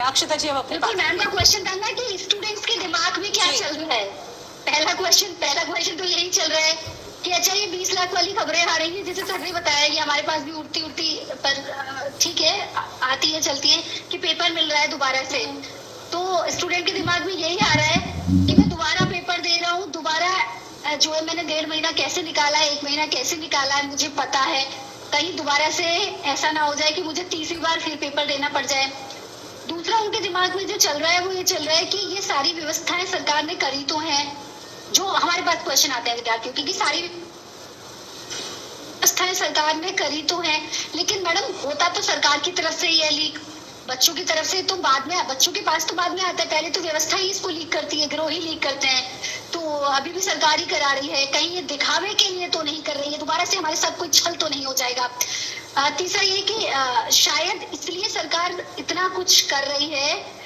अक्षता जी, अब अपने बिल्कुल मैम का क्वेश्चन था ना कि स्टूडेंट्स के दिमाग में क्या चल रहा है। पहला क्वेश्चन तो यही चल रहा है कि अच्छा ये 20 लाख वाली खबरें आ रही है, जैसे सर ने बताया कि हमारे पास भी उड़ती उड़ती पर ठीक है आती है चलती है कि पेपर मिल रहा है दोबारा से, तो स्टूडेंट के दिमाग में यही आ रहा है कि मैं दोबारा पेपर दे रहा हूँ, दोबारा जो है मैंने 1.5 महीना कैसे निकाला है, 1 महीना कैसे निकाला है मुझे पता है, कहीं दोबारा से ऐसा ना हो जाए कि मुझे तीसरी बार फिर पेपर देना पड़ जाए। दूसरा उनके दिमाग में जो चल रहा है वो ये चल रहा है कि ये सारी व्यवस्थाएं सरकार ने करी तो है, जो हमारे पास क्वेश्चन आते हैं विद्यार्थियों की कि सारी व्यवस्थाएं सरकार ने करी तो है, लेकिन मैडम होता तो सरकार की तरफ से ही है लीक, बच्चों की तरफ से तो बाद में, बच्चों के पास तो बाद में आता है, पहले तो व्यवस्था ही इसको लीक करती है, गिरोह ही लीक करते हैं। तो अभी भी सरकार ही करा रही है, कहीं ये दिखावे के लिए तो नहीं कर रही है, दोबारा से हमारे साथ कोई छल तो नहीं हो जाएगा। तीसरा ये कि शायद इसलिए सरकार इतना कुछ कर रही है,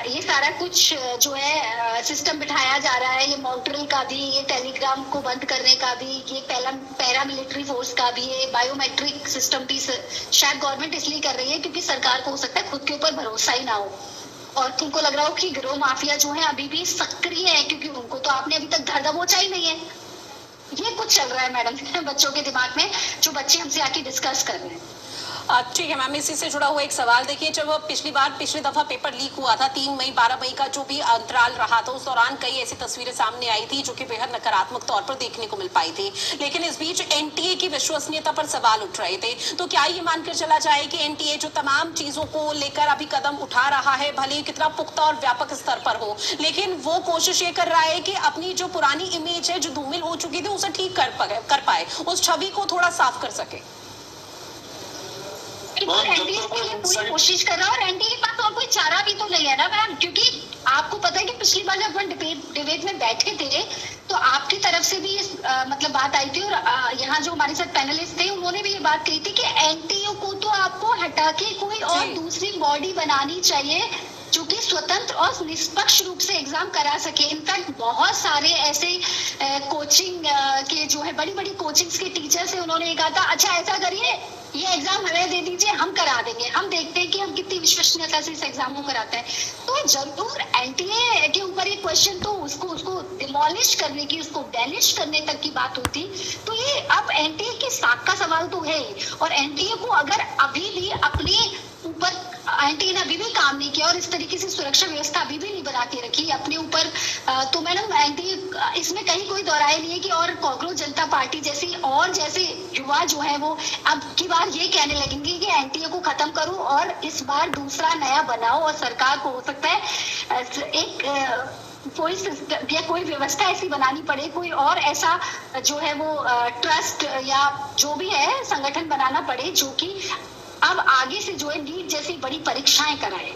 ये सारा कुछ जो है सिस्टम बिठाया जा रहा है, ये मॉनिटरिंग का भी, ये टेलीग्राम को बंद करने का भी, ये पैरामिलिट्री फोर्स का भी, ये बायोमेट्रिक सिस्टम भी शायद गवर्नमेंट इसलिए कर रही है क्योंकि सरकार को हो सकता है खुद के ऊपर भरोसा ही ना हो और तुमको लग रहा हो कि गिरोह माफिया जो है अभी भी सक्रिय है, क्योंकि उनको तो आपने अभी तक धर दबोचा ही नहीं है। ये कुछ चल रहा है मैडम बच्चों के दिमाग में, जो बच्चे हमसे आके डिस्कस कर रहे हैं। ठीक है मैम, इसी से जुड़ा हुआ एक सवाल देखिए, जब पिछली दफा पेपर लीक हुआ था 3 मई 12 मई का जो भी अंतराल रहा था, उस दौरान कई ऐसी तस्वीरें सामने आई थी जो कि बेहद नकारात्मक तौर पर देखने को मिल पाई थी, लेकिन इस बीच एनटीए की विश्वसनीयता पर सवाल उठ रहे थे। तो क्या ये मानकर चला जाए कि एनटीए जो तमाम चीजों को लेकर अभी कदम उठा रहा है, भले ही कितना पुख्ता और व्यापक स्तर पर हो, लेकिन वो कोशिश ये कर रहा है कि अपनी जो पुरानी इमेज है जो धूमिल हो चुकी थी उसे ठीक कर पाए, उस छवि को थोड़ा साफ कर सके? एनडीए के लिए पूरी कोशिश कर रहा है और एनडीए के पास और कोई चारा भी तो नहीं है ना मैम, क्योंकि आपको पता है कि पिछली बार जब हम डिबेट में बैठे थे तो आपकी तरफ से भी मतलब बात आई थी और यहाँ जो हमारे साथ पैनलिस्ट थे उन्होंने भी ये बात कही थी कि एनटीए को तो आपको हटा के कोई और दूसरी बॉडी बनानी चाहिए जो कि स्वतंत्र और निष्पक्ष रूप से एग्जाम करा सके। इनफैक्ट बहुत सारे ऐसे कोचिंग के जो है बड़ी बड़ी कोचिंग्स के टीचर से उन्होंने कहा था अच्छा ऐसा करिए ये एग्जाम हमें दे दीजिए, हम करा देंगे, हम देखते हैं कि हम कितनी विश्वसनीयता से इस एग्जाम को कराते हैं। तो जरूर एनटीए के ऊपर एक क्वेश्चन तो उसको डिमोलिश करने की, उसको डैनिश करने तक की बात हुई थी, तो ये अब एनटीए की साख का सवाल तो है ही। और एनटीए को अगर अभी भी अपने ऊपर एनटीए ने अभी भी काम नहीं किया और इस तरीके से सुरक्षा व्यवस्था अभी भी नहीं बना के रखी अपने ऊपर, तो मैडम एनटीए इसमें कहीं कोई दोहराए नहीं है कि और कॉकरोच जनता पार्टी जैसी और जैसे युवा जो है वो अब की बार ये कहने लगेंगे कि एनटीए को खत्म करो और इस बार दूसरा नया बनाओ और सरकार को हो सकता है एक कोई सिस्टम या कोई व्यवस्था ऐसी बनानी पड़े, कोई और ऐसा जो है वो ट्रस्ट या जो भी है संगठन बनाना पड़े जो कि अब आगे से जो है नीट जैसी बड़ी परीक्षाएं कराए।